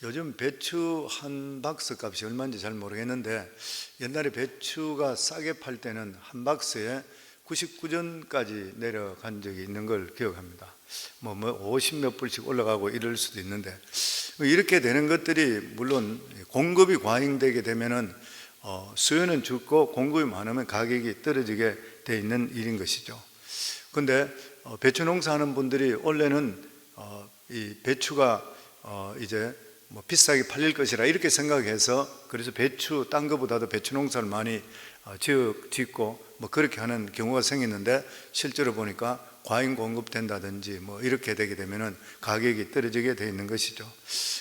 요즘 배추 한 박스 값이 얼마인지 잘 모르겠는데 옛날에 배추가 싸게 팔 때는 한 박스에 99전까지 내려간 적이 있는 걸 기억합니다. 50 몇 불씩 올라가고 이럴 수도 있는데, 이렇게 되는 것들이 물론 공급이 과잉되게 되면은 수요는 줄고 공급이 많으면 가격이 떨어지게 돼 있는 일인 것이죠. 근데 배추 농사하는 분들이 원래는 이 배추가 이제 비싸게 팔릴 것이라 이렇게 생각해서, 그래서 배추 딴 것보다도 배추 농사를 많이 짓고 그렇게 하는 경우가 생겼는데, 실제로 보니까 과잉 공급된다든지 이렇게 되게 되면은 가격이 떨어지게 돼 있는 것이죠.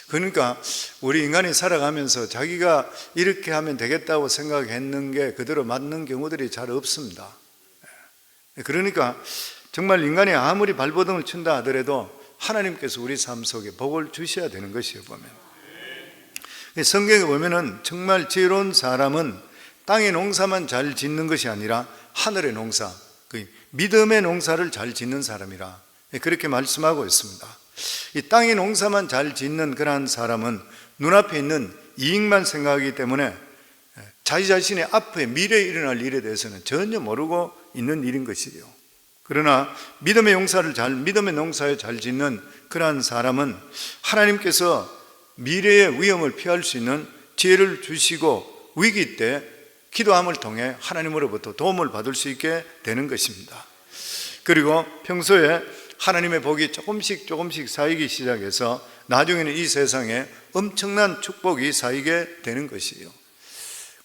그러니까 우리 인간이 살아가면서 자기가 이렇게 하면 되겠다고 생각했는 게 그대로 맞는 경우들이 잘 없습니다. 그러니까 정말 인간이 아무리 발버둥을 친다 하더라도 하나님께서 우리 삶 속에 복을 주셔야 되는 것이에요. 보면 성경에 보면은 정말 지혜로운 사람은 땅의 농사만 잘 짓는 것이 아니라 하늘의 농사, 그 믿음의 농사를 잘 짓는 사람이라 그렇게 말씀하고 있습니다. 이 땅의 농사만 잘 짓는 그러한 사람은 눈앞에 있는 이익만 생각하기 때문에 자기 자신의 앞에 미래에 일어날 일에 대해서는 전혀 모르고 있는 일인 것이에요. 그러나 믿음의 농사에 잘 짓는 그러한 사람은 하나님께서 미래의 위험을 피할 수 있는 지혜를 주시고 위기 때 기도함을 통해 하나님으로부터 도움을 받을 수 있게 되는 것입니다. 그리고 평소에 하나님의 복이 조금씩 쌓이기 시작해서 나중에는 이 세상에 엄청난 축복이 쌓이게 되는 것이에요.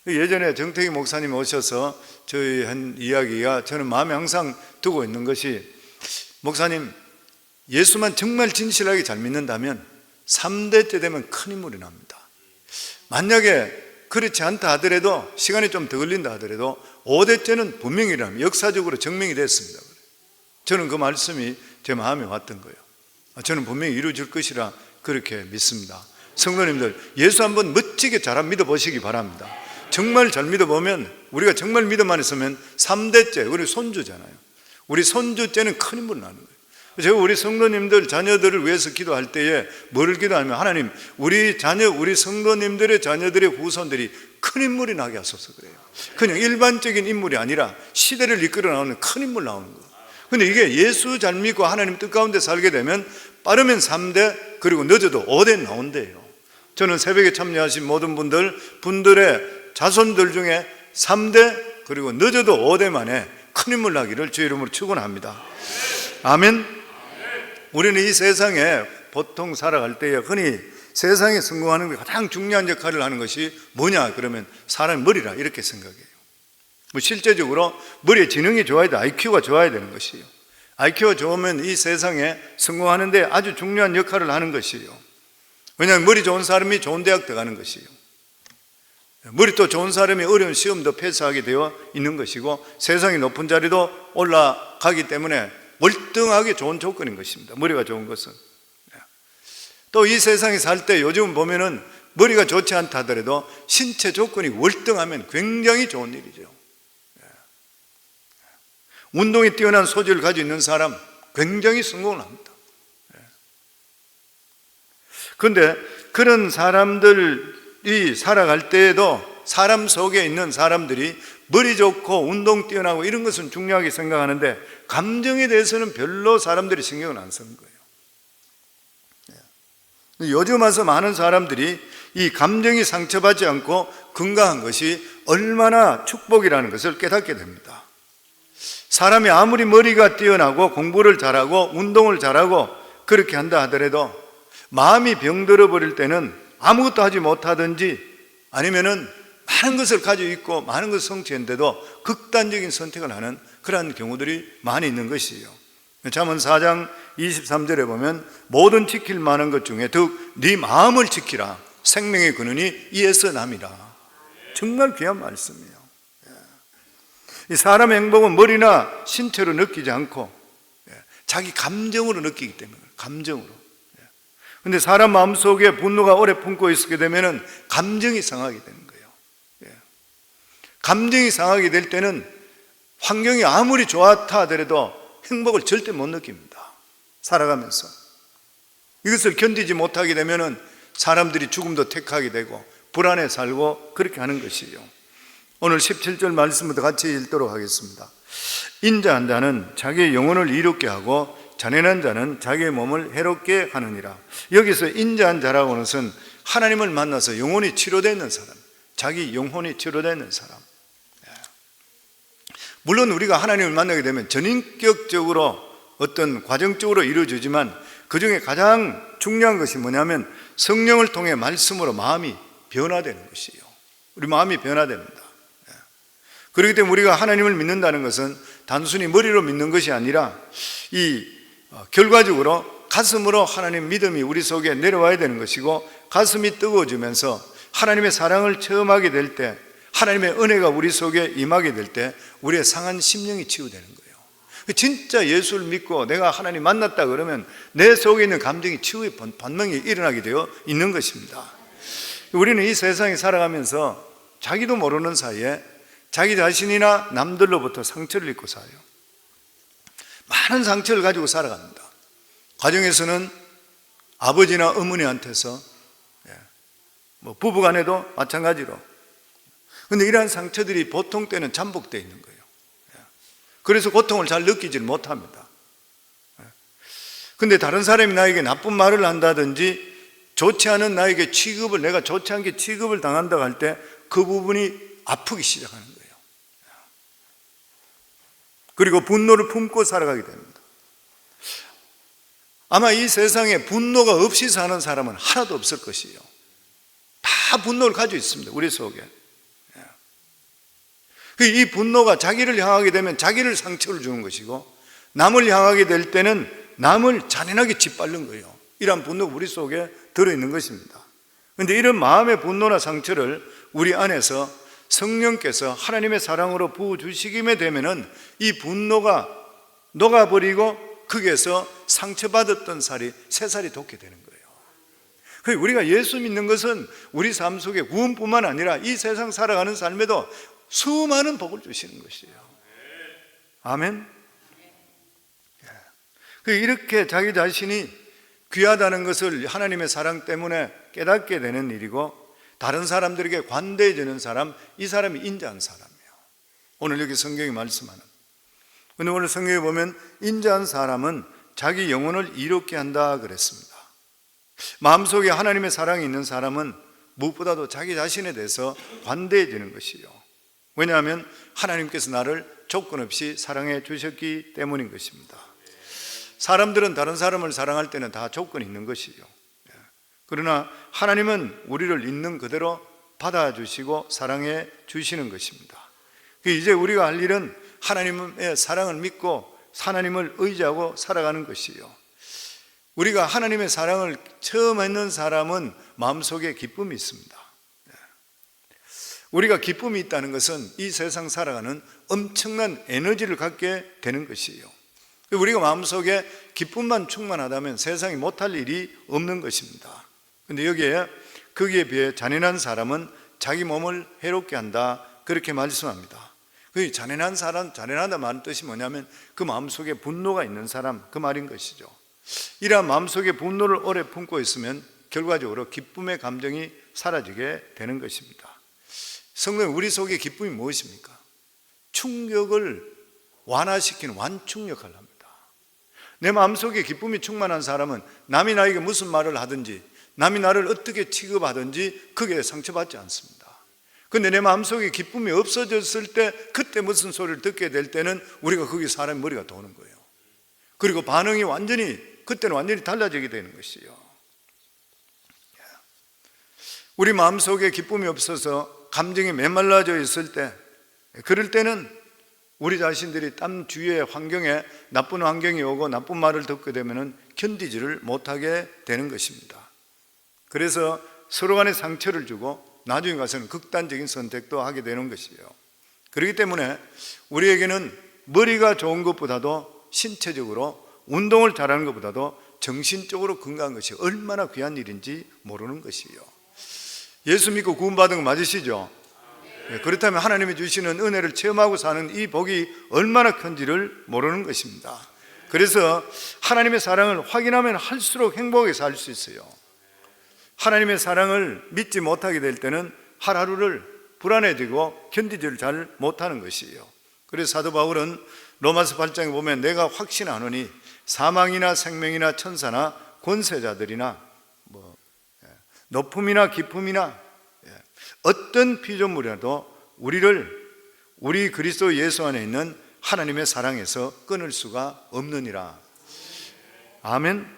예전에 정태기 목사님 오셔서 저희 한 이야기가 저는 마음에 항상 두고 있는 것이, 목사님, 예수만 정말 진실하게 잘 믿는다면 3대째 되면 큰 인물이 납니다. 만약에 그렇지 않다 하더라도, 시간이 좀 더 걸린다 하더라도 5대째는 분명히 일어납니다. 역사적으로 증명이 됐습니다. 저는 그 말씀이 제 마음에 왔던 거예요. 저는 분명히 이루어질 것이라 그렇게 믿습니다. 성도님들, 예수 한번 멋지게 잘 믿어보시기 바랍니다. 정말 잘 믿어보면, 우리가 정말 믿음 안에 있으면 3대째, 우리 손주잖아요. 우리 손주째는 큰 인물 나는 거예요. 제가 우리 성도님들 자녀들을 위해서 기도할 때에 뭐를 기도하면, 하나님, 우리 자녀, 우리 성도님들의 자녀들의 후손들이 큰 인물이 나게 하소서 그래요. 그냥 일반적인 인물이 아니라 시대를 이끌어 나오는 큰 인물 나오는 거예요. 근데 이게 예수 잘 믿고 하나님 뜻 가운데 살게 되면 빠르면 3대, 그리고 늦어도 5대 나온대요. 저는 새벽에 참여하신 모든 분들의 자손들 중에 3대, 그리고 늦어도 5대 만에 큰 인물 나기를 주의 이름으로 축원합니다. 아멘. 우리는 이 세상에 보통 살아갈 때에 흔히 세상에 성공하는 게 가장 중요한 역할을 하는 것이 뭐냐 그러면 사람의 머리라 이렇게 생각해요. 실제적으로 머리에 지능이 좋아야 돼, IQ가 좋아야 되는 것이에요. IQ가 좋으면 이 세상에 성공하는 데 아주 중요한 역할을 하는 것이에요. 왜냐하면 머리 좋은 사람이 좋은 대학 들어가는 것이에요. 머리 또 좋은 사람이 어려운 시험도 패스하게 되어 있는 것이고, 세상의 높은 자리도 올라가기 때문에 월등하게 좋은 조건인 것입니다. 머리가 좋은 것은. 또 이 세상에 살 때 요즘 보면은 머리가 좋지 않다 하더라도 신체 조건이 월등하면 굉장히 좋은 일이죠. 운동에 뛰어난 소질을 가지고 있는 사람 굉장히 성공을 합니다. 그런데 그런 사람들이 살아갈 때에도 사람 속에 있는 사람들이 머리 좋고 운동 뛰어나고 이런 것은 중요하게 생각하는데, 감정에 대해서는 별로 사람들이 신경을 안 쓰는 거예요. 요즘 와서 많은 사람들이 이 감정이 상처받지 않고 건강한 것이 얼마나 축복이라는 것을 깨닫게 됩니다. 사람이 아무리 머리가 뛰어나고 공부를 잘하고 운동을 잘하고 그렇게 한다 하더라도 마음이 병들어 버릴 때는 아무것도 하지 못하든지 아니면은 많은 것을 가지고 있고 많은 것을 성취했는데도 극단적인 선택을 하는 그러한 경우들이 많이 있는 것이에요. 잠언 4장 23절에 보면, 모든 지킬 만한 것 중에 더욱 네 마음을 지키라, 생명의 근원이 이에서 남이라. 정말 귀한 말씀이에요. 이 사람의 행복은 머리나 신체로 느끼지 않고 자기 감정으로 느끼기 때문에, 감정으로. 근데 사람 마음속에 분노가 오래 품고 있게 되면 감정이 상하게 되는 거예요. 감정이 상하게 될 때는 환경이 아무리 좋았다 하더라도 행복을 절대 못 느낍니다. 살아가면서 이것을 견디지 못하게 되면 사람들이 죽음도 택하게 되고 불안에 살고 그렇게 하는 것이요. 오늘 17절 말씀부터 같이 읽도록 하겠습니다. 인자한 자는 자기의 영혼을 이롭게 하고 잔인한 자는 자기의 몸을 해롭게 하느니라. 여기서 인자한 자라고 하는 것은 하나님을 만나서 영혼이 치료되는 사람, 자기 영혼이 치료되는 사람. 물론 우리가 하나님을 만나게 되면 전인격적으로 어떤 과정적으로 이루어지지만 그 중에 가장 중요한 것이 뭐냐면 성령을 통해 말씀으로 마음이 변화되는 것이에요. 우리 마음이 변화됩니다. 그렇기 때문에 우리가 하나님을 믿는다는 것은 단순히 머리로 믿는 것이 아니라 결과적으로 가슴으로 하나님 믿음이 우리 속에 내려와야 되는 것이고, 가슴이 뜨거워지면서 하나님의 사랑을 체험하게 될 때, 하나님의 은혜가 우리 속에 임하게 될 때 우리의 상한 심령이 치유되는 거예요. 진짜 예수를 믿고 내가 하나님 만났다 그러면 내 속에 있는 감정이 치유의 반응이 일어나게 되어 있는 것입니다. 우리는 이 세상에 살아가면서 자기도 모르는 사이에 자기 자신이나 남들로부터 상처를 입고 살아요. 많은 상처를 가지고 살아갑니다. 가정에서는 아버지나 어머니한테서, 부부간에도 마찬가지로. 그런데 이러한 상처들이 보통 때는 잠복되어 있는 거예요. 그래서 고통을 잘 느끼지 못합니다. 그런데 다른 사람이 나에게 나쁜 말을 한다든지 좋지 않은 나에게 취급을, 내가 좋지 않게 취급을 당한다고 할 때 그 부분이 아프기 시작하는 거예요. 그리고 분노를 품고 살아가게 됩니다. 아마 이 세상에 분노가 없이 사는 사람은 하나도 없을 것이에요. 다 분노를 가지고 있습니다, 우리 속에. 이 분노가 자기를 향하게 되면 자기를 상처를 주는 것이고, 남을 향하게 될 때는 남을 잔인하게 짓밟는 거예요. 이러한 분노가 우리 속에 들어있는 것입니다. 그런데 이런 마음의 분노나 상처를 우리 안에서 성령께서 하나님의 사랑으로 부어주시기만 되면은 이 분노가 녹아버리고 거기에서 상처받았던 살이 새살이 돋게 되는 거예요. 우리가 예수 믿는 것은 우리 삶 속에 구원뿐만 아니라 이 세상 살아가는 삶에도 수많은 복을 주시는 것이에요. 아멘. 이렇게 자기 자신이 귀하다는 것을 하나님의 사랑 때문에 깨닫게 되는 일이고, 다른 사람들에게 관대해지는 사람, 이 사람이 인자한 사람이에요. 오늘 여기 성경이 말씀하는. 근데 오늘 성경에 보면 인자한 사람은 자기 영혼을 이롭게 한다 그랬습니다. 마음속에 하나님의 사랑이 있는 사람은 무엇보다도 자기 자신에 대해서 관대해지는 것이요. 왜냐하면 하나님께서 나를 조건 없이 사랑해 주셨기 때문인 것입니다. 사람들은 다른 사람을 사랑할 때는 다 조건이 있는 것이요. 그러나 하나님은 우리를 있는 그대로 받아주시고 사랑해 주시는 것입니다. 이제 우리가 할 일은 하나님의 사랑을 믿고 하나님을 의지하고 살아가는 것이요. 우리가 하나님의 사랑을 처음 했는 사람은 마음속에 기쁨이 있습니다. 우리가 기쁨이 있다는 것은 이 세상 살아가는 엄청난 에너지를 갖게 되는 것이에요. 우리가 마음속에 기쁨만 충만하다면 세상이 못할 일이 없는 것입니다. 그런데 거기에 비해 잔인한 사람은 자기 몸을 해롭게 한다, 그렇게 말씀합니다. 그 잔인한 사람, 잔인하다 말은 뜻이 뭐냐면 그 마음속에 분노가 있는 사람, 그 말인 것이죠. 이러한 마음속에 분노를 오래 품고 있으면 결과적으로 기쁨의 감정이 사라지게 되는 것입니다. 성도님, 우리 속에 기쁨이 무엇입니까? 충격을 완화시키는 완충 역할을 합니다. 내 마음속에 기쁨이 충만한 사람은 남이 나에게 무슨 말을 하든지, 남이 나를 어떻게 취급하든지 그게 상처받지 않습니다. 그런데 내 마음속에 기쁨이 없어졌을 때, 그때 무슨 소리를 듣게 될 때는 우리가 거기 사람의 머리가 도는 거예요. 그리고 반응이 그때는 완전히 달라지게 되는 것이에요. 우리 마음속에 기쁨이 없어서 감정이 메말라져 있을 때, 그럴 때는 우리 자신들이 땀 주위의 환경에 나쁜 환경이 오고 나쁜 말을 듣게 되면 견디지를 못하게 되는 것입니다. 그래서 서로 간에 상처를 주고 나중에 가서는 극단적인 선택도 하게 되는 것이에요. 그렇기 때문에 우리에게는 머리가 좋은 것보다도 신체적으로 운동을 잘하는 것보다도 정신적으로 건강한 것이 얼마나 귀한 일인지 모르는 것이에요. 예수 믿고 구원받은 거 맞으시죠? 그렇다면 하나님이 주시는 은혜를 체험하고 사는 이 복이 얼마나 큰지를 모르는 것입니다. 그래서 하나님의 사랑을 확인하면 할수록 행복하게 살 수 있어요. 하나님의 사랑을 믿지 못하게 될 때는 하루하루를 불안해지고 견디지를 잘 못하는 것이에요. 그래서 사도 바울은 로마서 8장에 보면 내가 확신하노니 사망이나 생명이나 천사나 권세자들이나 높음이나 깊음이나 어떤 피조물이라도 우리 그리스도 예수 안에 있는 하나님의 사랑에서 끊을 수가 없느니라. 아멘.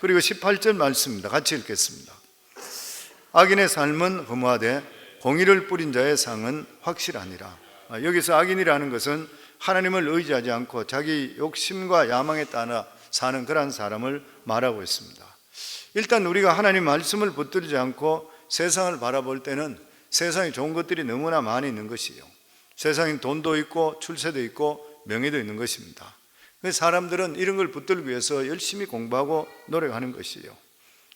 그리고 18절 말씀입니다. 같이 읽겠습니다. 악인의 삶은 허무하되 공의를 뿌린 자의 상은 확실하니라. 여기서 악인이라는 것은 하나님을 의지하지 않고 자기 욕심과 야망에 따라 사는 그런 사람을 말하고 있습니다. 일단 우리가 하나님 말씀을 붙들지 않고 세상을 바라볼 때는 세상에 좋은 것들이 너무나 많이 있는 것이에요. 세상에 돈도 있고 출세도 있고 명예도 있는 것입니다. 사람들은 이런 걸 붙들기 위해서 열심히 공부하고 노력하는 것이에요.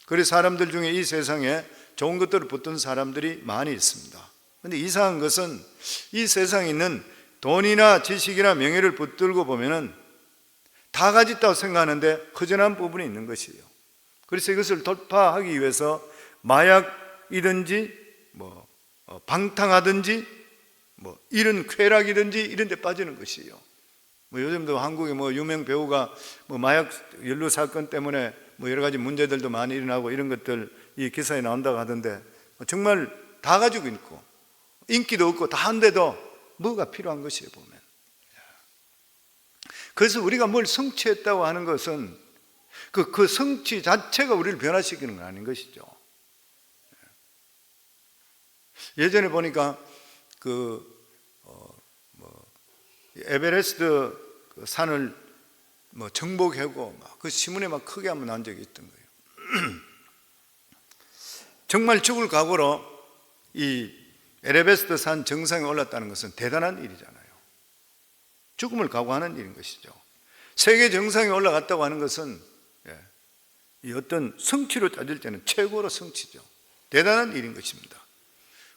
그래서 사람들 중에 이 세상에 좋은 것들을 붙든 사람들이 많이 있습니다. 그런데 이상한 것은 이 세상에 있는 돈이나 지식이나 명예를 붙들고 보면은 다 가졌다고 생각하는데 허전한 부분이 있는 것이에요. 그래서 이것을 돌파하기 위해서 마약이든지 방탕하든지 이런 쾌락이든지 이런 데 빠지는 것이에요. 요즘도 한국에 유명 배우가 마약 연루 사건 때문에 여러 가지 문제들도 많이 일어나고 이런 것들 이 기사에 나온다고 하던데 정말 다 가지고 있고 인기도 없고 다 한데도 뭐가 필요한 것이에요 보면. 그래서 우리가 뭘 성취했다고 하는 것은 그 성취 자체가 우리를 변화시키는 건 아닌 것이죠. 예전에 보니까 에베레스트 산을 정복하고 그 신문에 막 크게 한번 난 적이 있던 거예요. 정말 죽을 각오로 이 에베레스트 산 정상에 올랐다는 것은 대단한 일이잖아요. 죽음을 각오하는 일인 것이죠. 세계 정상에 올라갔다고 하는 것은 이 어떤 성취로 따질 때는 최고로 성취죠. 대단한 일인 것입니다.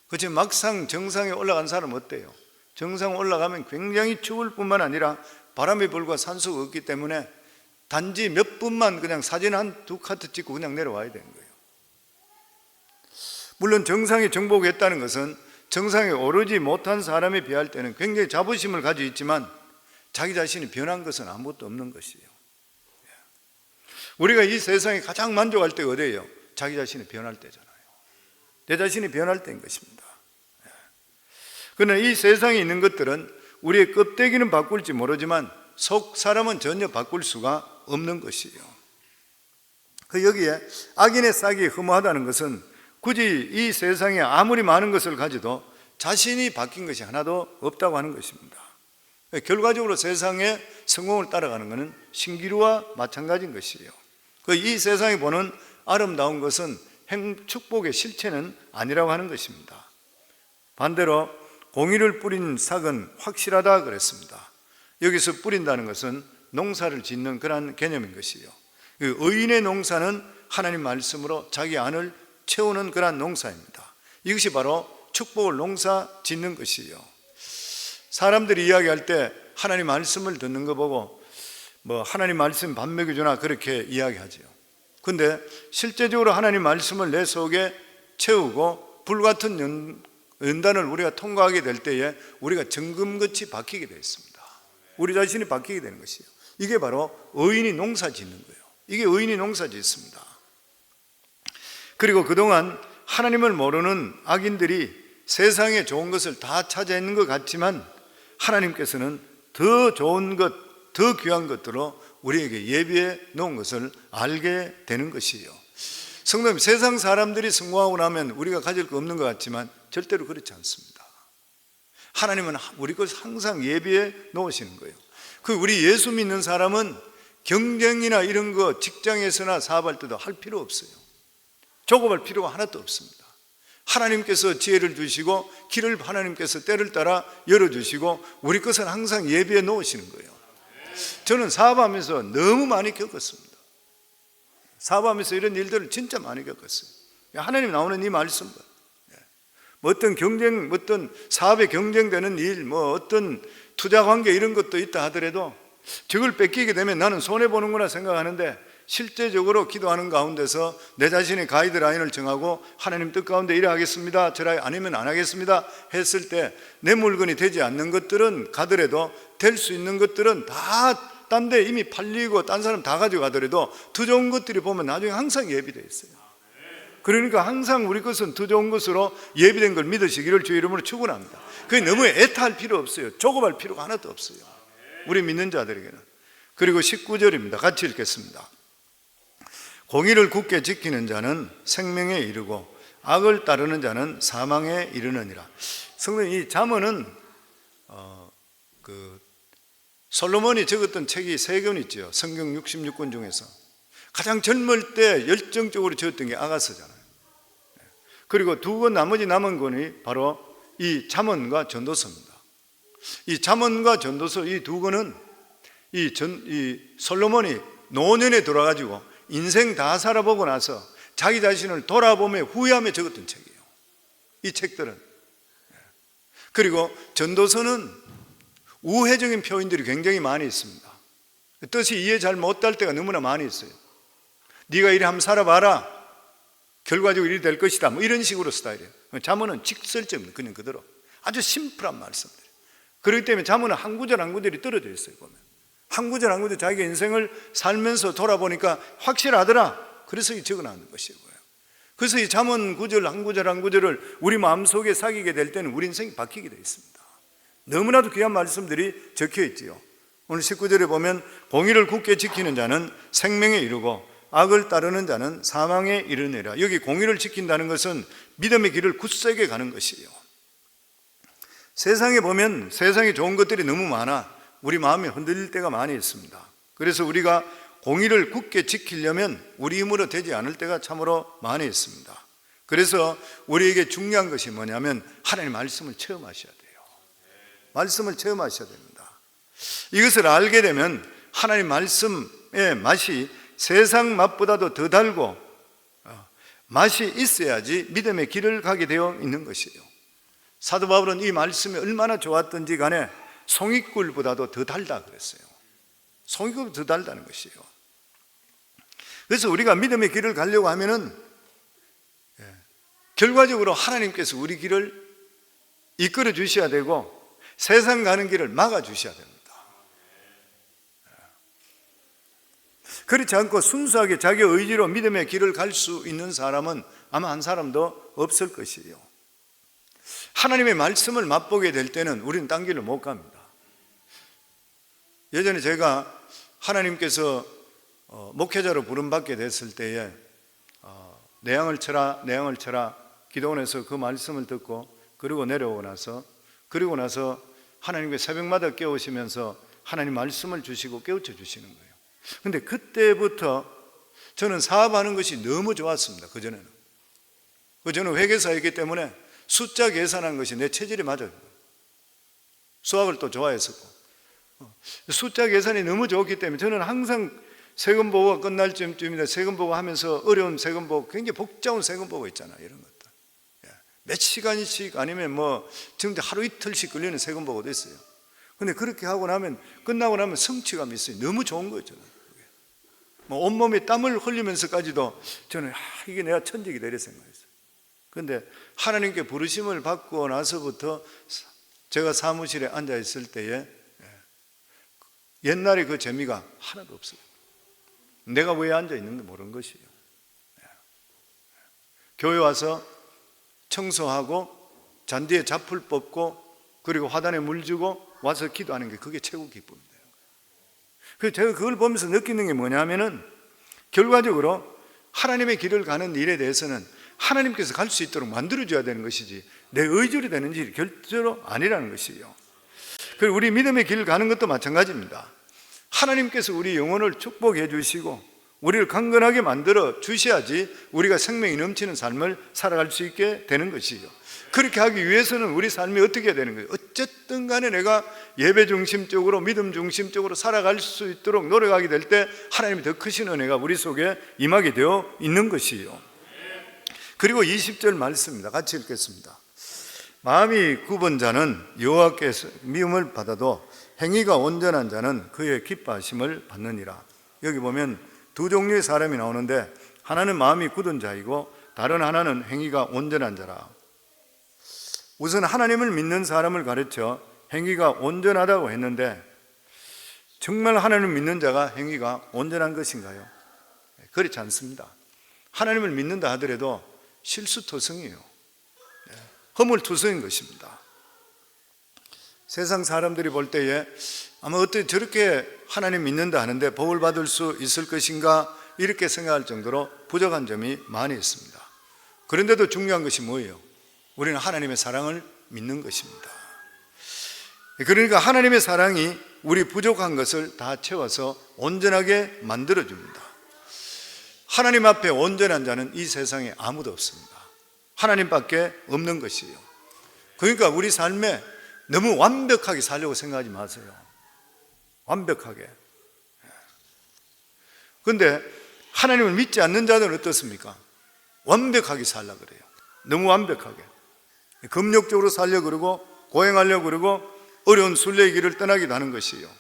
그렇지만 막상 정상에 올라간 사람은 어때요? 정상 올라가면 굉장히 추울 뿐만 아니라 바람이 불고 산소가 없기 때문에 단지 몇 분만 그냥 사진 한2 카트 찍고 그냥 내려와야 되는 거예요. 물론 정상에 정복했다는 것은 정상에 오르지 못한 사람에 비할 때는 굉장히 자부심을 가지고 있지만 자기 자신이 변한 것은 아무것도 없는 것이에요. 우리가 이 세상에 가장 만족할 때가 어디예요? 자기 자신이 변할 때잖아요. 내 자신이 변할 때인 것입니다. 그러나 이 세상에 있는 것들은 우리의 껍데기는 바꿀지 모르지만 속 사람은 전혀 바꿀 수가 없는 것이에요. 여기에 악인의 싹이 허무하다는 것은 굳이 이 세상에 아무리 많은 것을 가져도 자신이 바뀐 것이 하나도 없다고 하는 것입니다. 결과적으로 세상의 성공을 따라가는 것은 신기루와 마찬가지인 것이에요. 이 세상에 보는 아름다운 것은 축복의 실체는 아니라고 하는 것입니다. 반대로 공의를 뿌린 싹은 확실하다 그랬습니다. 여기서 뿌린다는 것은 농사를 짓는 그런 개념인 것이에요. 의인의 농사는 하나님 말씀으로 자기 안을 채우는 그런 농사입니다. 이것이 바로 축복을 농사 짓는 것이에요. 사람들이 이야기할 때 하나님 말씀을 듣는 거 보고 하나님 말씀 밥 먹여주나 그렇게 이야기하죠. 근데 실제적으로 하나님 말씀을 내 속에 채우고 불같은 연단을 우리가 통과하게 될 때에 우리가 정금같이 바뀌게 되어 있습니다. 우리 자신이 바뀌게 되는 것이에요. 이게 바로 의인이 농사 짓는 거예요. 이게 의인이 농사 짓습니다. 그리고 그동안 하나님을 모르는 악인들이 세상에 좋은 것을 다 찾아있는 것 같지만 하나님께서는 더 좋은 것, 더 귀한 것들로 우리에게 예비해 놓은 것을 알게 되는 것이에요. 성도님, 세상 사람들이 성공하고 나면 우리가 가질 거 없는 것 같지만 절대로 그렇지 않습니다. 하나님은 우리 것을 항상 예비해 놓으시는 거예요. 우리 예수 믿는 사람은 경쟁이나 이런 거 직장에서나 사업할 때도 할 필요 없어요. 조급할 필요가 하나도 없습니다. 하나님께서 지혜를 주시고 길을 하나님께서 때를 따라 열어주시고 우리 것은 항상 예비해 놓으시는 거예요. 저는 사업하면서 너무 많이 겪었습니다. 사업하면서 이런 일들을 진짜 많이 겪었어요. 하나님 나오는 이 말씀, 어떤 경쟁, 어떤 사업에 경쟁되는 일, 어떤 투자 관계 이런 것도 있다 하더라도 저걸 뺏기게 되면 나는 손해보는구나 생각하는데 실제적으로 기도하는 가운데서 내 자신의 가이드라인을 정하고 하나님 뜻 가운데 이래 하겠습니다, 저래 아니면 안 하겠습니다 했을 때 내 물건이 되지 않는 것들은 가더라도 될 수 있는 것들은 다 딴 데 이미 팔리고 딴 사람 다 가져가더라도 더 좋은 것들이 보면 나중에 항상 예비되어 있어요. 그러니까 항상 우리 것은 더 좋은 것으로 예비된 걸 믿으시기를 주의 이름으로 축원합니다. 그게 너무 애타할 필요 없어요. 조급할 필요가 하나도 없어요, 우리 믿는 자들에게는. 그리고 19절입니다. 같이 읽겠습니다. 공의를 굳게 지키는 자는 생명에 이르고 악을 따르는 자는 사망에 이르느니라. 성도님, 이 잠언은 솔로몬이 적었던 책이 3권 있죠. 성경 66권 중에서 가장 젊을 때 열정적으로 적었던 게 아가서잖아요. 그리고 2권, 나머지 남은 권이 바로 이 잠언과 전도서입니다. 이 잠언과 전도서 이 2권은 이 솔로몬이 노년에 들어가지고 인생 다 살아보고 나서 자기 자신을 돌아보며 후회하며 적었던 책이에요, 이 책들은. 그리고 전도서는 우회적인 표현들이 굉장히 많이 있습니다. 뜻이 이해 잘 못할 때가 너무나 많이 있어요. 네가 이래 한번 살아봐라, 결과적으로 이래 될 것이다, 뭐 이런 식으로 스타일이에요. 잠언은 직설적입니다. 그냥 그대로 아주 심플한 말씀들. 그렇기 때문에 잠언은 한 구절 한 구절이 떨어져 있어요. 보면 한 구절 한 구절 자기 인생을 살면서 돌아보니까 확실하더라, 그래서 적어놨는 것이고요. 그래서 이 잠언 구절 한 구절 한 구절을 우리 마음속에 새기게 될 때는 우리 인생이 바뀌게 되어 있습니다. 너무나도 귀한 말씀들이 적혀 있지요. 오늘 19절에 보면 공의를 굳게 지키는 자는 생명에 이르고 악을 따르는 자는 사망에 이르느니라. 여기 공의를 지킨다는 것은 믿음의 길을 굳세게 가는 것이에요. 세상에 보면 세상에 좋은 것들이 너무 많아 우리 마음이 흔들릴 때가 많이 있습니다. 그래서 우리가 공의를 굳게 지키려면 우리 힘으로 되지 않을 때가 참으로 많이 있습니다. 그래서 우리에게 중요한 것이 뭐냐면 하나님의 말씀을 체험하셔야 돼요. 말씀을 체험하셔야 됩니다. 이것을 알게 되면 하나님 말씀의 맛이 세상 맛보다도 더 달고 맛이 있어야지 믿음의 길을 가게 되어 있는 것이에요. 사도 바울은 이 말씀이 얼마나 좋았던지 간에 송이꿀보다도 더 달다 그랬어요. 송이꿀보다 더 달다는 것이에요. 그래서 우리가 믿음의 길을 가려고 하면은 결과적으로 하나님께서 우리 길을 이끌어 주셔야 되고 세상 가는 길을 막아 주셔야 됩니다. 그렇지 않고 순수하게 자기 의지로 믿음의 길을 갈 수 있는 사람은 아마 한 사람도 없을 것이에요. 하나님의 말씀을 맛보게 될 때는 우리는 딴 길을 못 갑니다. 예전에 제가 하나님께서 목회자로 부름받게 됐을 때에 내양을 쳐라 내양을 쳐라 기도원에서 그 말씀을 듣고 그리고 내려오고 나서 하나님께 새벽마다 깨우시면서 하나님 말씀을 주시고 깨우쳐 주시는 거예요. 근데 그때부터 저는 사업하는 것이 너무 좋았습니다. 그전에는 저는 회계사였기 때문에 숫자 계산하는 것이 내 체질에 맞아요. 수학을 또 좋아했었고 숫자 계산이 너무 좋기 때문에 저는 항상 세금 보고가 끝날 쯤에 세금 보고 하면서 어려운 세금 보고 굉장히 복잡한 세금 보고 있잖아요. 이런 것들 몇 시간씩 아니면 정말 하루 이틀씩 걸리는 세금 보고도 있어요. 근데 그렇게 하고 나면 끝나고 나면 성취감이 있어요. 너무 좋은 거예요. 저는 온몸에 땀을 흘리면서까지도 저는 이게 내가 천직이다 이렇게 생각했어요. 그런데 하나님께 부르심을 받고 나서부터 제가 사무실에 앉아 있을 때에 옛날에 그 재미가 하나도 없어요. 내가 왜 앉아 있는지 모르는 것이에요. 교회 와서 청소하고 잔디에 잡풀 뽑고 그리고 화단에 물 주고 와서 기도하는 게 그게 최고 기쁨입니다. 그래서 제가 그걸 보면서 느끼는 게 뭐냐면은 결과적으로 하나님의 길을 가는 일에 대해서는 하나님께서 갈 수 있도록 만들어줘야 되는 것이지 내 의지로 되는 일이 결대로 아니라는 것이에요. 그리고 우리 믿음의 길을 가는 것도 마찬가지입니다. 하나님께서 우리 영혼을 축복해 주시고 우리를 강건하게 만들어 주셔야지 우리가 생명이 넘치는 삶을 살아갈 수 있게 되는 것이에요. 그렇게 하기 위해서는 우리 삶이 어떻게 해야 되는 거예요? 어쨌든 간에 내가 예배 중심적으로 믿음 중심적으로 살아갈 수 있도록 노력하게 될 때 하나님이 더 크신 은혜가 우리 속에 임하게 되어 있는 것이에요. 그리고 20절 말씀입니다. 같이 읽겠습니다. 마음이 굽은 자는 여호와께서 미움을 받아도 행위가 온전한 자는 그의 기뻐하심을 받느니라. 여기 보면 두 종류의 사람이 나오는데 하나는 마음이 굳은 자이고 다른 하나는 행위가 온전한 자라. 우선 하나님을 믿는 사람을 가르쳐 행위가 온전하다고 했는데 정말 하나님을 믿는 자가 행위가 온전한 것인가요? 그렇지 않습니다. 하나님을 믿는다 하더라도 실수투성이에요. 허물투성인 것입니다. 세상 사람들이 볼 때에 아마 어떻게 저렇게 하나님 믿는다 하는데 복을 받을 수 있을 것인가 이렇게 생각할 정도로 부족한 점이 많이 있습니다. 그런데도 중요한 것이 뭐예요? 우리는 하나님의 사랑을 믿는 것입니다. 그러니까 하나님의 사랑이 우리 부족한 것을 다 채워서 온전하게 만들어줍니다. 하나님 앞에 온전한 자는 이 세상에 아무도 없습니다. 하나님밖에 없는 것이에요. 그러니까 우리 삶에 너무 완벽하게 살려고 생각하지 마세요. 완벽하게. 그런데 하나님을 믿지 않는 자들은 어떻습니까? 완벽하게 살려고 그래요. 너무 완벽하게. 금욕적으로 살려고 그러고 고행하려고 그러고 어려운 순례의 길을 떠나기도 하는 것이에요.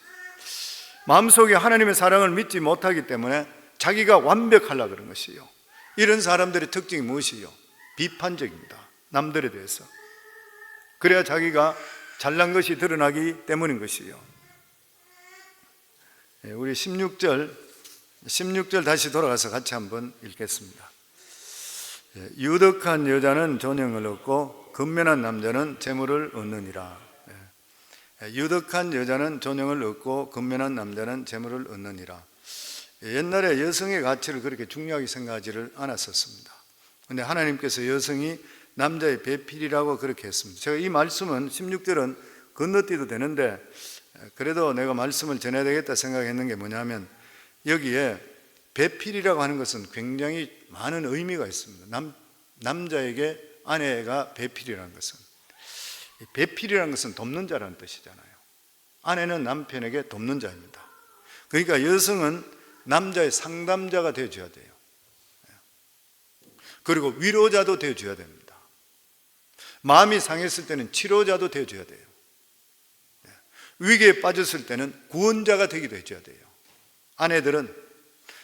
마음속에 하나님의 사랑을 믿지 못하기 때문에 자기가 완벽하려고 그런 것이에요. 이런 사람들의 특징이 무엇이에요? 비판적입니다. 남들에 대해서. 그래야 자기가 잘난 것이 드러나기 때문인 것이에요. 우리 16절 다시 돌아가서 같이 한번 읽겠습니다. 유덕한 여자는 존영을 얻고 근면한 남자는 재물을 얻느니라. 유덕한 여자는 존영을 얻고 근면한 남자는 재물을 얻느니라. 옛날에 여성의 가치를 그렇게 중요하게 생각하지를 않았었습니다. 그런데 하나님께서 여성이 남자의 배필이라고 그렇게 했습니다. 제가 이 말씀은 16절은 건너뛰어도 되는데 그래도 내가 말씀을 전해야 되겠다 생각했는 게 뭐냐면 여기에 배필이라고 하는 것은 굉장히 많은 의미가 있습니다. 남자에게 아내가 배필이라는 것은, 배필이라는 것은 돕는 자라는 뜻이잖아요. 아내는 남편에게 돕는 자입니다. 그러니까 여성은 남자의 상담자가 되어줘야 돼요. 그리고 위로자도 되어줘야 됩니다. 마음이 상했을 때는 치료자도 되어줘야 돼요. 위기에 빠졌을 때는 구원자가 되기도 해줘야 돼요. 아내들은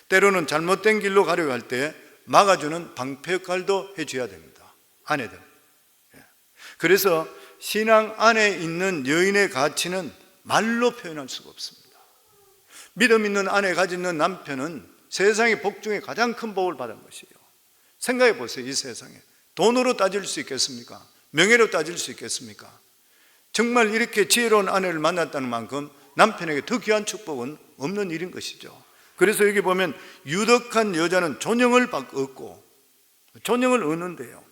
때로는 잘못된 길로 가려고 할 때 막아주는 방패 역할도 해줘야 됩니다. 아내들. 그래서 신앙 안에 있는 여인의 가치는 말로 표현할 수가 없습니다. 믿음 있는 아내 가지는 남편은 세상의 복 중에 가장 큰 복을 받은 것이에요. 생각해 보세요. 이 세상에 돈으로 따질 수 있겠습니까? 명예로 따질 수 있겠습니까? 정말 이렇게 지혜로운 아내를 만났다는 만큼 남편에게 더 귀한 축복은 없는 일인 것이죠. 그래서 여기 보면 유덕한 여자는 존영을 얻고 존영을 얻는데요.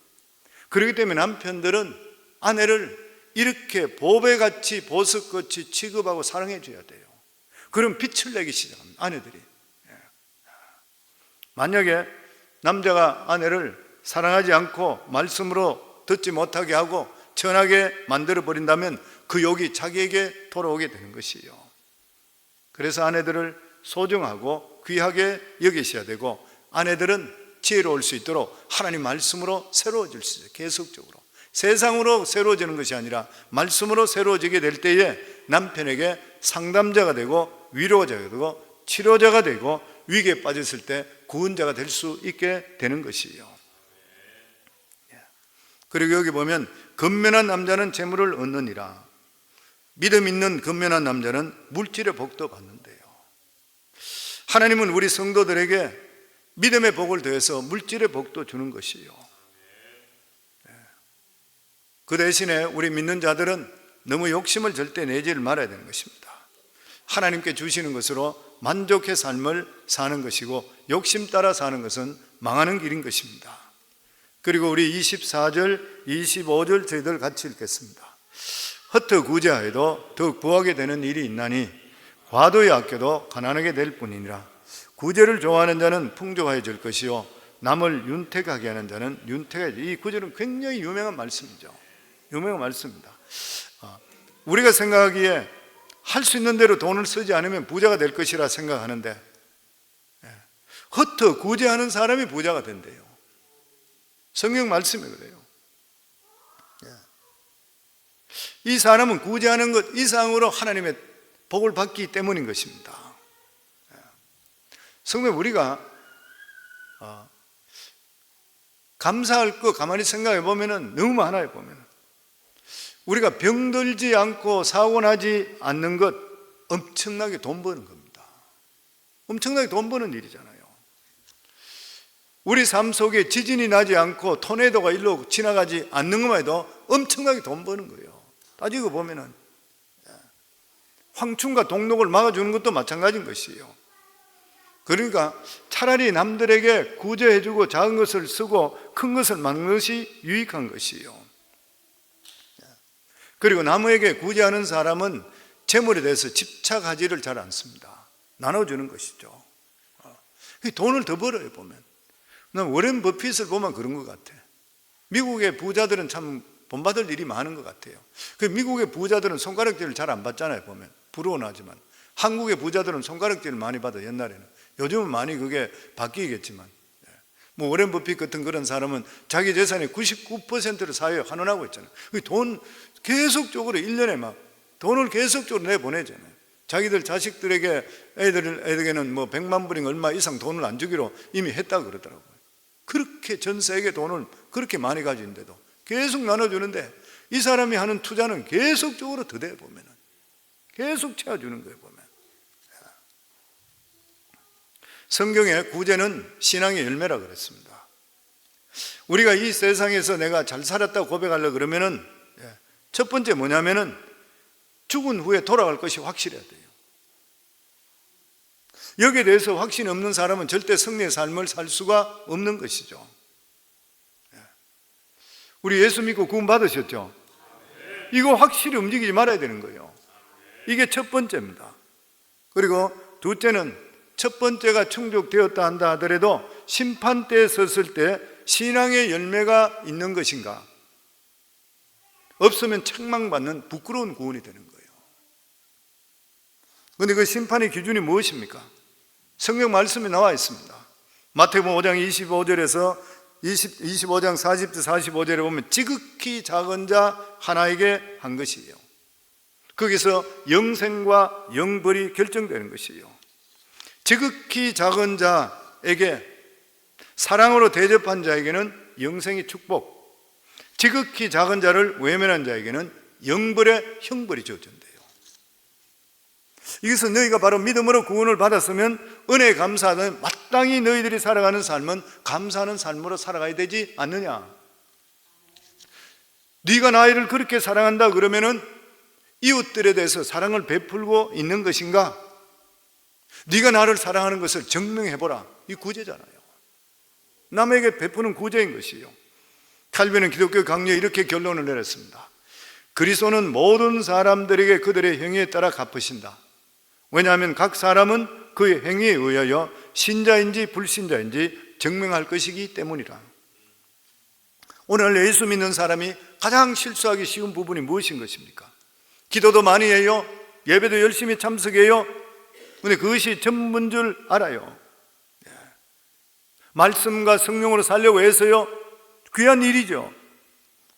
그렇기 때문에 남편들은 아내를 이렇게 보배같이 보석같이 취급하고 사랑해 줘야 돼요. 그럼 빛을 내기 시작합니다. 아내들이. 만약에 남자가 아내를 사랑하지 않고 말씀으로 듣지 못하게 하고 천하게 만들어버린다면 그 욕이 자기에게 돌아오게 되는 것이에요. 그래서 아내들을 소중하고 귀하게 여기셔야 되고 아내들은 지혜로울 수 있도록 하나님 말씀으로 새로워질 수 있어요. 계속적으로. 세상으로 새로워지는 것이 아니라 말씀으로 새로워지게 될 때에 남편에게 상담자가 되고 위로자가 되고 치료자가 되고 위기에 빠졌을 때 구원자가 될 수 있게 되는 것이에요. 그리고 여기 보면 근면한 남자는 재물을 얻느니라. 믿음 있는 근면한 남자는 물질의 복도 받는데요. 하나님은 우리 성도들에게 믿음의 복을 더해서 물질의 복도 주는 것이에요. 그 대신에 우리 믿는 자들은 너무 욕심을 절대 내지를 말아야 되는 것입니다. 하나님께 주시는 것으로 만족해 삶을 사는 것이고 욕심 따라 사는 것은 망하는 길인 것입니다. 그리고 우리 24절, 25절 저희들 같이 읽겠습니다. 헛구제하여도 더욱 부하게 되는 일이 있나니 과도히 아껴도 가난하게 될 뿐이니라. 구제를 좋아하는 자는 풍족해질 것이요 남을 윤택하게 하는 자는 윤택해질. 이 구절은 굉장히 유명한 말씀이죠. 유명한 말씀입니다. 우리가 생각하기에 할 수 있는 대로 돈을 쓰지 않으면 부자가 될 것이라 생각하는데 헛구제하는 사람이 부자가 된대요. 성경 말씀이 그래요. 이 사람은 구제하는 것 이상으로 하나님의 복을 받기 때문인 것입니다. 성도 우리가 감사할 거 가만히 생각해 보면은 너무 많아요. 보면은 우리가 병들지 않고 사고 나지 않는 것 엄청나게 돈 버는 겁니다. 엄청나게 돈 버는 일이잖아요. 우리 삶 속에 지진이 나지 않고 토네이도가 일로 지나가지 않는 것만 해도 엄청나게 돈 버는 거예요. 따지고 보면은 황충과 동록을 막아주는 것도 마찬가지인 것이에요. 그러니까 차라리 남들에게 구제해주고 작은 것을 쓰고 큰 것을 막는 것이 유익한 것이에요. 그리고 남에게 구제하는 사람은 재물에 대해서 집착하지를 잘 않습니다. 나눠주는 것이죠. 돈을 더 벌어요. 보면 난 워렌 버핏을 보면 그런 것 같아. 미국의 부자들은 참 본받을 일이 많은 것 같아요. 그 미국의 부자들은 손가락질을 잘 안 받잖아요. 보면 부러운 하지만 한국의 부자들은 손가락질을 많이 받아. 옛날에는. 요즘은 많이 그게 바뀌겠지만, 뭐 워렌 버핏 같은 그런 사람은 자기 재산의 99%를 사회에 환원하고 있잖아요. 돈 계속적으로 1년에 막 돈을 계속적으로 내보내잖아요. 자기들 자식들에게 애들에게는 뭐 100만 불인가 얼마 이상 돈을 안 주기로 이미 했다고 그러더라고요. 그렇게 전 세계 돈을 그렇게 많이 가지고 있는데도 계속 나눠주는데 이 사람이 하는 투자는 계속적으로 더 돼. 보면은 계속 채워주는 거예요. 보면 성경에 구제는 신앙의 열매라 그랬습니다. 우리가 이 세상에서 내가 잘 살았다고 고백하려고 그러면은 첫 번째 뭐냐면은 죽은 후에 돌아갈 것이 확실해야 돼요. 여기에 대해서 확신이 없는 사람은 절대 승리의 삶을 살 수가 없는 것이죠. 우리 예수 믿고 구원 받으셨죠? 이거 확실히 움직이지 말아야 되는 거예요. 이게 첫 번째입니다. 그리고 둘째는 첫 번째가 충족되었다 한다 하더라도 심판대에 섰을 때 신앙의 열매가 있는 것인가? 없으면 책망받는 부끄러운 구원이 되는 거예요. 그런데 그 심판의 기준이 무엇입니까? 성경 말씀에 나와 있습니다. 마태복음 5장 25절에서 25장 40절 45절에 보면 지극히 작은 자 하나에게 한 것이에요. 거기서 영생과 영벌이 결정되는 것이에요. 지극히 작은 자에게 사랑으로 대접한 자에게는 영생의 축복, 지극히 작은 자를 외면한 자에게는 영벌의 형벌이 주어진대요. 이것은 너희가 바로 믿음으로 구원을 받았으면 은혜에 감사하는 마땅히 너희들이 살아가는 삶은 감사하는 삶으로 살아가야 되지 않느냐. 네가 나를 그렇게 사랑한다 그러면은 이웃들에 대해서 사랑을 베풀고 있는 것인가? 네가 나를 사랑하는 것을 증명해보라. 이 구제잖아요. 남에게 베푸는 구제인 것이요. 칼빈은 기독교 강요에 이렇게 결론을 내렸습니다. 그리스도는 모든 사람들에게 그들의 행위에 따라 갚으신다. 왜냐하면 각 사람은 그의 행위에 의하여 신자인지 불신자인지 증명할 것이기 때문이라. 오늘 예수 믿는 사람이 가장 실수하기 쉬운 부분이 무엇인 것입니까? 기도도 많이 해요. 예배도 열심히 참석해요. 그런데 그것이 전부인 줄 알아요. 말씀과 성령으로 살려고 해서요. 귀한 일이죠.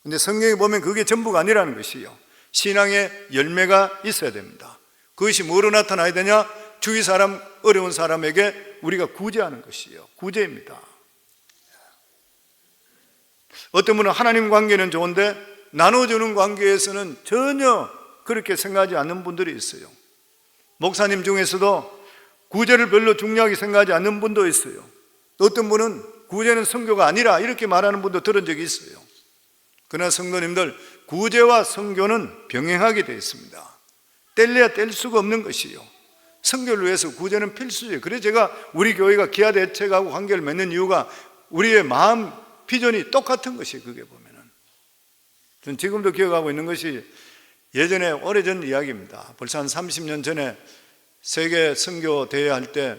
그런데 성경에 보면 그게 전부가 아니라는 것이요. 신앙의 열매가 있어야 됩니다. 그것이 뭐로 나타나야 되냐? 주위 사람, 어려운 사람에게 우리가 구제하는 것이요. 구제입니다. 어떤 분은 하나님 관계는 좋은데 나눠주는 관계에서는 전혀 그렇게 생각하지 않는 분들이 있어요. 목사님 중에서도 구제를 별로 중요하게 생각하지 않는 분도 있어요. 어떤 분은 구제는 선교가 아니라 이렇게 말하는 분도 들은 적이 있어요. 그러나 성도님들, 구제와 선교는 병행하게 되어 있습니다. 뗄래야 뗄 수가 없는 것이요. 선교를 위해서 구제는 필수예요. 그래서 제가 우리 교회가 기아 대책하고 관계를 맺는 이유가 우리의 마음 비전이 똑같은 것이에요. 그게 보면은 전 지금도 기억하고 있는 것이 예전에 오래전 이야기입니다. 벌써 한 30년 전에 세계 선교 대회 할 때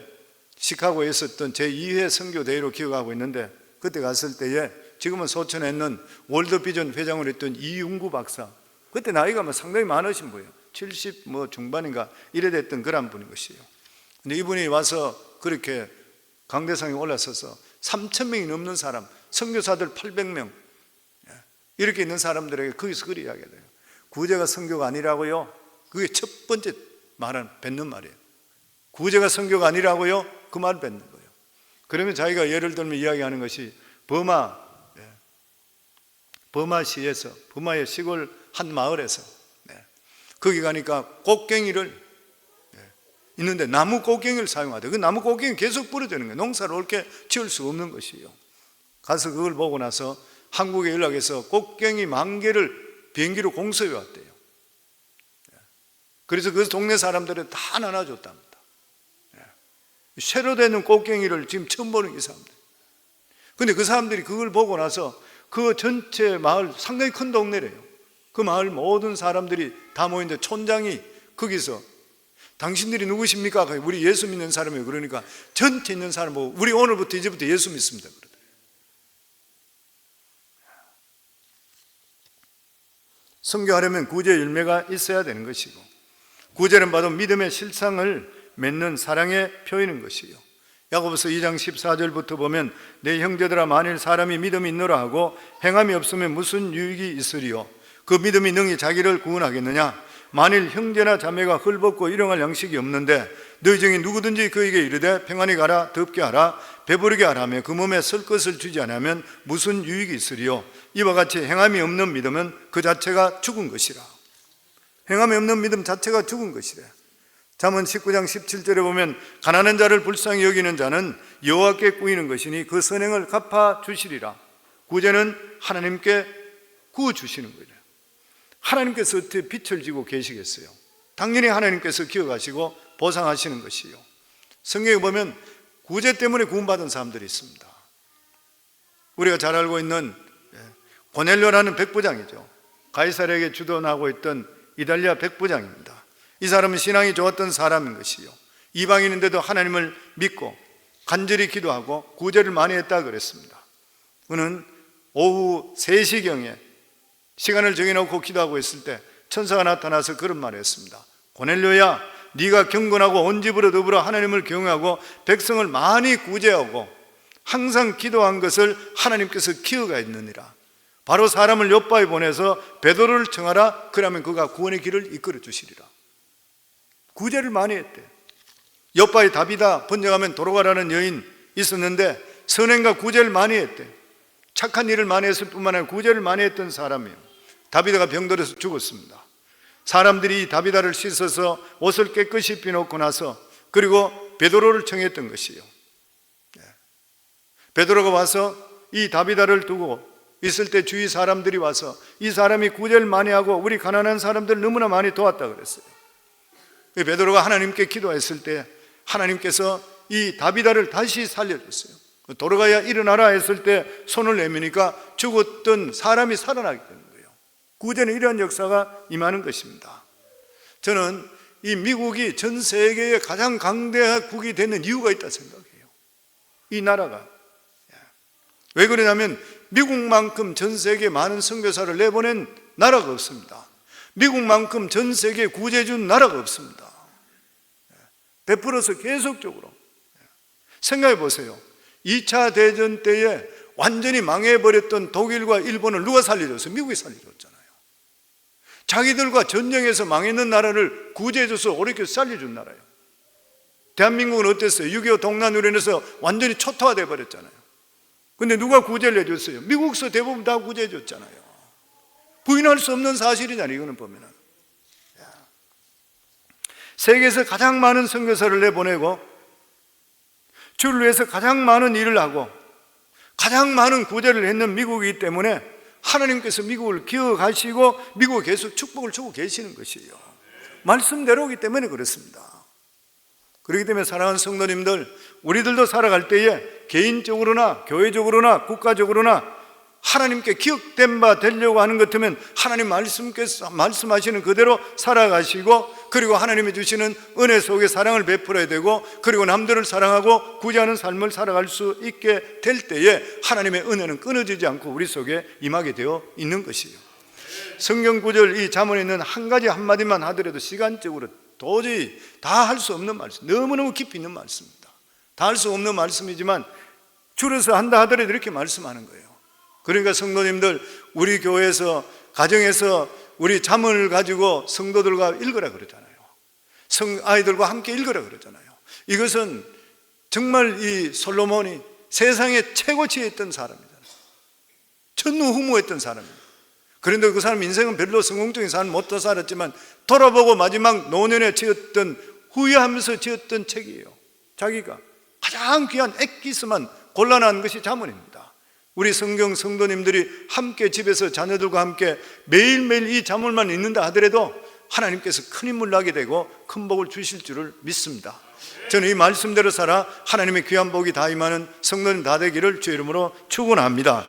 시카고에 있었던 제2회 선교 대회로 기억하고 있는데 그때 갔을 때에 지금은 소천에 있는 월드비전 회장을 했던 이윤구 박사, 그때 나이가 상당히 많으신 분이에요. 70 중반인가 이래 됐던 그런 분인 것이에요. 근데 이분이 와서 그렇게 강대상에 올라서서 3,000명이 넘는 사람, 선교사들 800명 이렇게 있는 사람들에게 거기서 그리 이야기해요. 구제가 선교가 아니라고요. 그게 첫 번째 뱉는 말이에요. 구제가 선교가 아니라고요? 그 말 뱉는 거예요. 그러면 자기가 예를 들면 이야기하는 것이 버마시에서, 버마의 시골 한 마을에서 거기 가니까 꽃갱이를 있는데 나무 꽃갱이를 사용하대. 그 나무 꽃갱이 계속 부러지는 거예요. 농사를 옳게 지을 수 없는 것이에요. 가서 그걸 보고 나서 한국에 연락해서 꽃갱이 10,000개를 비행기로 공수해 왔대요. 그래서 그 동네 사람들은 다 나눠줬답니다. 쇠로 되는 꽃갱이를 지금 처음 보는 이 사람들. 근데 그 사람들이 그걸 보고 나서 그 전체 마을, 상당히 큰 동네래요. 그 마을 모든 사람들이 다 모이는데 촌장이 거기서 당신들이 누구십니까? 우리 예수 믿는 사람이에요. 그러니까 전체 있는 사람 보고 우리 오늘부터 이제부터 예수 믿습니다. 그러더래요. 선교하려면 구제의 열매가 있어야 되는 것이고, 구제는 바로 믿음의 실상을 맺는 사랑의 표현인 것이요. 야고보서 2장 14절부터 보면 내 형제들아 만일 사람이 믿음이 있노라 하고 행함이 없으면 무슨 유익이 있으리요? 그 믿음이 능히 자기를 구원하겠느냐? 만일 형제나 자매가 헐벗고 일용할 양식이 없는데 너희 중에 누구든지 그에게 이르되 평안히 가라 덥게 하라 배부르게 하라며 그 몸에 쓸 것을 주지 않으면 무슨 유익이 있으리요? 이와 같이 행함이 없는 믿음은 그 자체가 죽은 것이라. 행함이 없는 믿음 자체가 죽은 것이래. 잠언 19장 17절에 보면 가난한 자를 불쌍히 여기는 자는 여호와께 꾸이는 것이니 그 선행을 갚아 주시리라. 구제는 하나님께 구워 주시는 거예요. 하나님께서 어떻게 빛을 지고 계시겠어요? 당연히 하나님께서 기억하시고 보상하시는 것이요. 성경에 보면 구제 때문에 구원받은 사람들이 있습니다. 우리가 잘 알고 있는 고넬료라는 백부장이죠. 가이사랴에게 주둔하고 있던 이달리아 백부장입니다. 이 사람은 신앙이 좋았던 사람인 것이요. 이방인인데도 하나님을 믿고 간절히 기도하고 구제를 많이 했다 그랬습니다. 그는 오후 3시경에 시간을 정해놓고 기도하고 있을 때 천사가 나타나서 그런 말을 했습니다. 고넬료야, 네가 경건하고 온 집으로 더불어 하나님을 경외하고 백성을 많이 구제하고 항상 기도한 것을 하나님께서 기억하였느니라. 바로 사람을 요바에 보내서 베드로를 청하라. 그러면 그가 구원의 길을 이끌어 주시리라. 구제를 많이 했대. 요바에 다비다 번역하면 도로가라는 여인 있었는데 선행과 구제를 많이 했대. 착한 일을 많이 했을 뿐만 아니라 구제를 많이 했던 사람이에요. 다비다가 병들어서 죽었습니다. 사람들이 다비다를 씻어서 옷을 깨끗이 비놓고 나서 그리고 베드로를 청했던 것이에요. 베드로가 와서 이 다비다를 두고 있을 때 주위 사람들이 와서 이 사람이 구제를 많이 하고 우리 가난한 사람들 너무나 많이 도왔다 그랬어요. 베드로가 하나님께 기도했을 때 하나님께서 이 다비다를 다시 살려줬어요. 돌아가야 일어나라 했을 때 손을 내미니까 죽었던 사람이 살아나게 되는 거예요. 구제는 이러한 역사가 임하는 것입니다. 저는 이 미국이 전 세계의 가장 강대국이 되는 이유가 있다 생각해요. 이 나라가. 왜 그러냐면 미국만큼 전 세계에 많은 선교사를 내보낸 나라가 없습니다. 미국만큼 전 세계에 구제 준 나라가 없습니다. 베풀어서 계속적으로. 생각해 보세요. 2차 대전 때에 완전히 망해버렸던 독일과 일본을 누가 살려줬어요? 미국이 살려줬잖아요. 자기들과 전쟁에서 망했는 나라를 구제해줘서 오래게 살려준 나라예요. 대한민국은 어땠어요? 6.25 동남유련에서 완전히 초토화돼 버렸잖아요. 근데 누가 구제를 해줬어요? 미국서 대부분 다 구제해줬잖아요. 부인할 수 없는 사실이잖아요. 이거는 보면은 세계에서 가장 많은 선교사를 내보내고 주를 위해서 가장 많은 일을 하고 가장 많은 구제를 했는 미국이기 때문에 하나님께서 미국을 기억하시고 미국에 계속 축복을 주고 계시는 것이에요. 말씀대로이기 때문에 그렇습니다. 그렇기 때문에 사랑하는 성도님들, 우리들도 살아갈 때에 개인적으로나 교회적으로나 국가적으로나 하나님께 기억된 바 되려고 하는 것 같으면 하나님 말씀하시는 그대로 살아가시고 그리고 하나님이 주시는 은혜 속에 사랑을 베풀어야 되고 그리고 남들을 사랑하고 구제하는 삶을 살아갈 수 있게 될 때에 하나님의 은혜는 끊어지지 않고 우리 속에 임하게 되어 있는 것이에요. 성경 구절 이 잠언에 있는 한 가지 한마디만 하더라도 시간적으로 도저히 다 할 수 없는 말씀, 너무너무 깊이 있는 말씀입니다. 다 할 수 없는 말씀이지만 줄여서 한다 하더라도 이렇게 말씀하는 거예요. 그러니까 성도님들, 우리 교회에서 가정에서 우리 잠언을 가지고 성도들과 읽으라 그러잖아요. 아이들과 함께 읽으라 그러잖아요. 이것은 정말 이 솔로몬이 세상의 최고치에 있던 사람이잖아요. 전무후무했던 사람입니다. 그런데 그 사람 인생은 별로 성공적인 삶을 못 살았지만 돌아보고 마지막 노년에 지었던, 후회하면서 지었던 책이에요. 자기가 가장 귀한 엑기스만 골라낸 것이 잠언입니다. 우리 성경 성도님들이 함께 집에서 자녀들과 함께 매일매일 이 잠언만 읽는다 하더라도 하나님께서 큰 힘을 나게 되고 큰 복을 주실 줄을 믿습니다. 저는 이 말씀대로 살아 하나님의 귀한 복이 다 임하는 성도님 다 되기를 주의 이름으로 축원합니다.